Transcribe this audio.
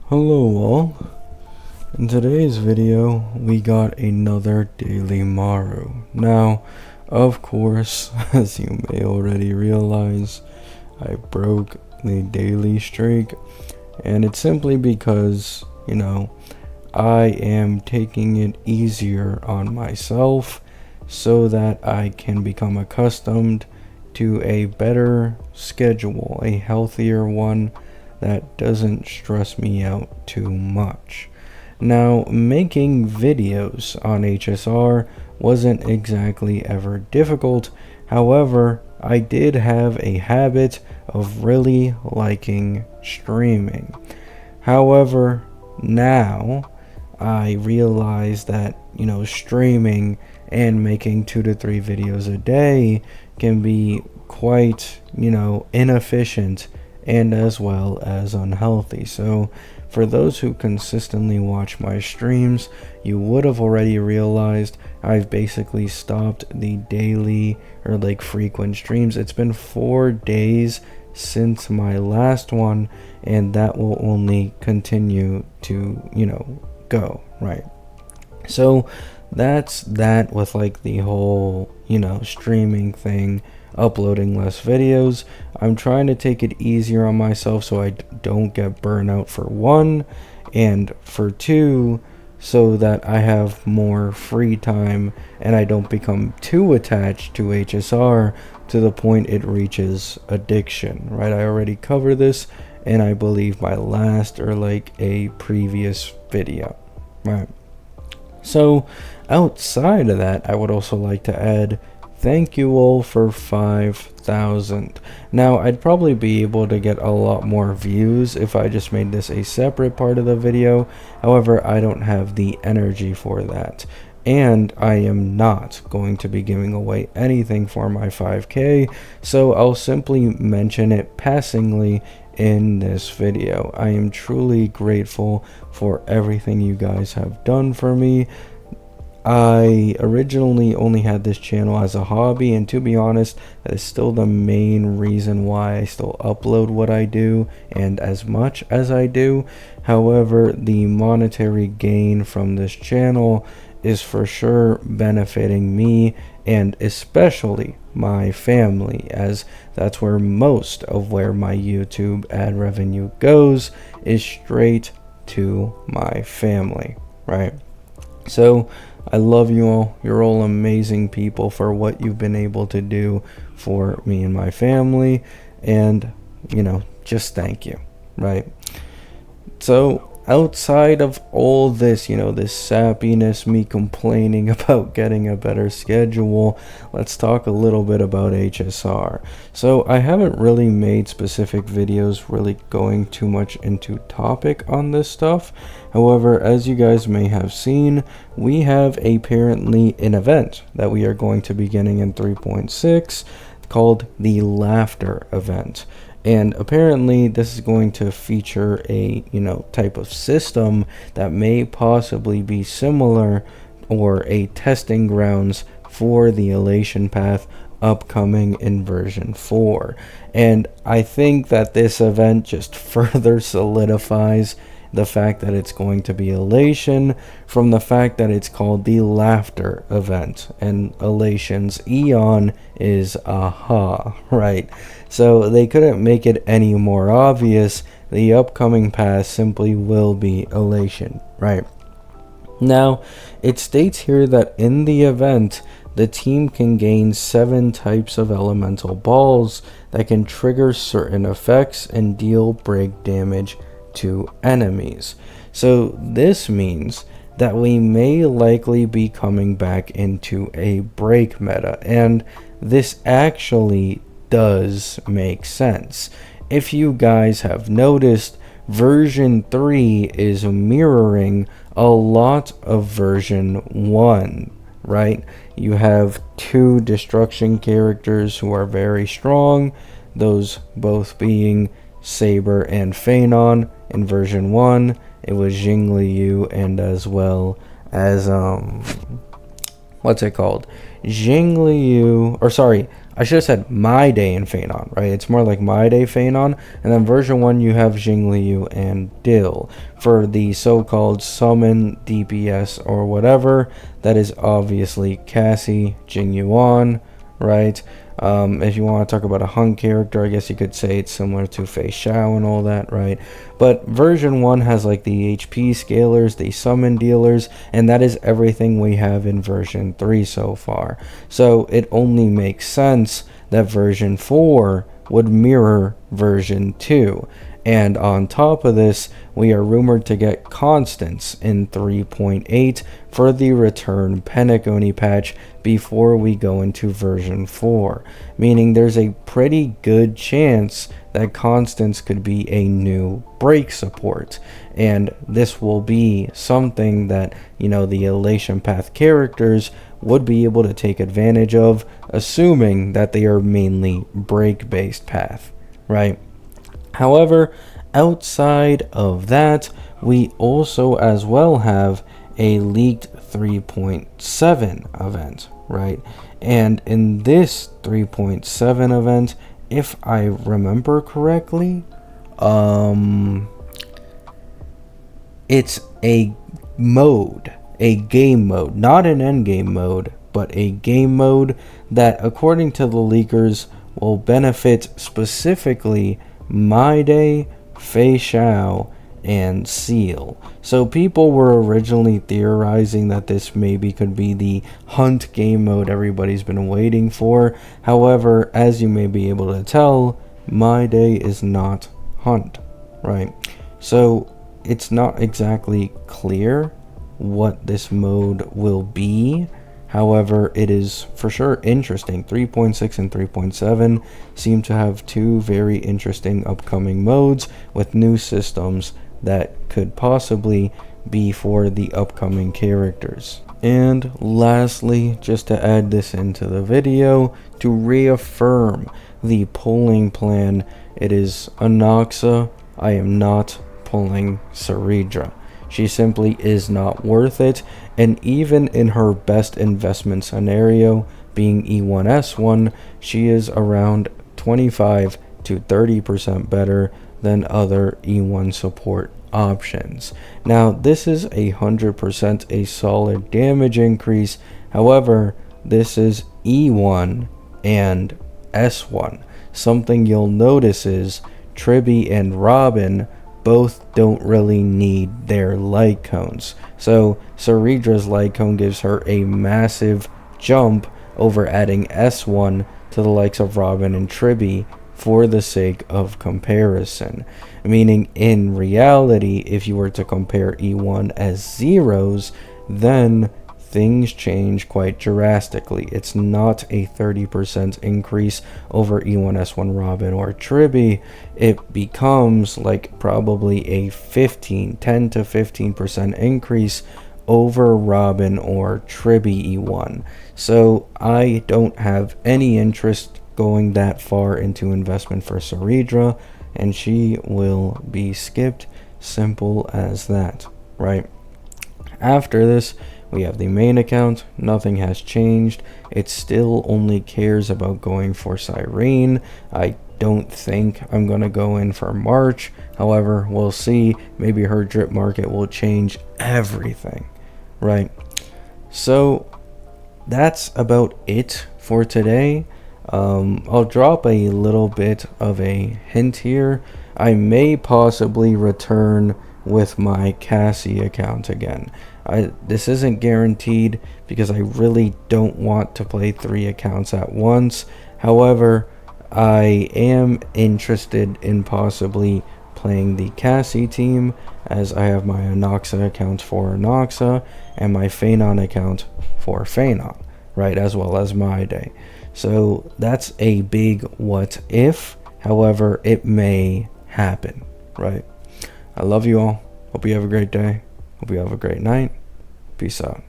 Hello all. In today's video, we got another Dailymaru. Now, of course, as you may already realize, I broke the daily streak, and it's simply because, I am taking it easier on myself so that I can become accustomed to a better schedule, a healthier one that doesn't stress me out too much. Now, making videos on HSR wasn't exactly ever difficult. However, I did have a habit of really liking streaming. However, now I realize that, streaming and making 2 to 3 videos a day can be quite, inefficient and as well as unhealthy. So for those who consistently watch my streams, you would have already realized I've basically stopped the daily or frequent streams. It's been 4 days since my last one, and that will only continue to go, right? So that's that with the whole streaming thing, uploading less videos. I'm trying to take it easier on myself so I don't get burnout, for one, and for two, so that I have more free time and I don't become too attached to HSR to the point it reaches addiction, right? I already covered this and I believe my last or a previous video, right? So outside of that, I would also like to add thank you all for 5,000. Now, I'd probably be able to get a lot more views if I just made this a separate part of the video. However, I don't have the energy for that. And I am not going to be giving away anything for my 5K, so I'll simply mention it passingly in this video. I am truly grateful for everything you guys have done for me. I originally only had this channel as a hobby, and to be honest, that is still the main reason why I still upload what I do and as much as I do. However, the monetary gain from this channel is for sure benefiting me and especially my family, as that's where most of where my YouTube ad revenue goes, is straight to my family, right? So I love you all. You're all amazing people for what you've been able to do for me and my family, and just thank you, right? So outside of all this, this sappiness, me complaining about getting a better schedule, let's talk a little bit about HSR. So I haven't really made specific videos really going too much into topic on this stuff. However, as you guys may have seen, we have apparently an event that we are going to be getting in 3.6 called the Laughter event. And apparently this is going to feature a type of system that may possibly be similar or a testing grounds for the Elation path upcoming in version 4. And I think that this event just further solidifies the fact that it's going to be Elation, from the fact that it's called the Laughter event, and Elation's Eon is aha, right? So they couldn't make it any more obvious. The upcoming path simply will be Elation, right? Now, it states here that in the event, the team can gain 7 types of elemental balls that can trigger certain effects and deal break damage to enemies. So this means that we may likely be coming back into a break meta, and this actually does make sense. If you guys have noticed, version 3 is mirroring a lot of version 1, right? You have 2 destruction characters who are very strong, those both being Saber and Phanon. In version 1, it was Jingliu, and as well as Jingliu, or sorry, I should have said My Day in Fanon, right? It's more like My Day Fanon. And then version 1, you have Jingliu and Dill. For the so-called summon DPS or whatever, that is obviously Cassie, Jingyuan, right? If you want to talk about a hunt character, I guess you could say it's similar to Fei Xiao and all that, right? But version 1 has like the HP scalers, the summon dealers, and that is everything we have in version 3 so far. So it only makes sense that version 4 would mirror version 2. And on top of this, we are rumored to get constants in 3.8 for the return Penacony patch before we go into version 4. Meaning there's a pretty good chance that constants could be a new break support. And this will be something that, you know, the Elation Path characters would be able to take advantage of, assuming that they are mainly break-based path, right? However, outside of that, we also as well have a leaked 3.7 event, right? And in this 3.7 event, if I remember correctly, it's a mode, a game mode, not an endgame mode, but a game mode that, according to the leakers, will benefit specifically My Day, Fei Xiao, and Seal. So people were originally theorizing that this maybe could be the hunt game mode everybody's been waiting for. However, as you may be able to tell, My Day is not hunt, right? So it's not exactly clear what this mode will be. However, it is for sure interesting. 3.6 and 3.7 seem to have two very interesting upcoming modes with new systems that could possibly be for the upcoming characters. And lastly, just to add this into the video, to reaffirm the pulling plan, it is Anaxa. I am not pulling Saridra. She simply is not worth it, and even in her best investment scenario, being E1S1, she is around 25 to 30% better than other E1 support options. Now, this is 100% a solid damage increase. However, this is E1 and S1. Something you'll notice is Tribby and Robin both don't really need their light cones. So Saridra's light cone gives her a massive jump over adding S1 to the likes of Robin and Tribby for the sake of comparison. Meaning, in reality, if you were to compare E1 as zeros, then things change quite drastically. It's not a 30% increase over E1S1 Robin or Tribby. It becomes like probably a 10 to 15% increase over Robin or Tribby E1. So I don't have any interest going that far into investment for Saridra, and she will be skipped. Simple as that, right? After this, we have the main account. Nothing has changed. It still only cares about going for Cyrene. I don't think I'm going to go in for March. However, we'll see. Maybe her drip market will change everything, right? So that's about it for today. I'll drop a little bit of a hint here. I may possibly return with my Cassie account again. This isn't guaranteed because I really don't want to play 3 accounts at once. However, I am interested in possibly playing the Cassie team, as I have my Anaxa account for Anaxa and my Fanon account for Fanon, right, as well as My Day. So that's a big what if. However, it may happen, right? I love you all. Hope you have a great day. Hope you have a great night. Peace out.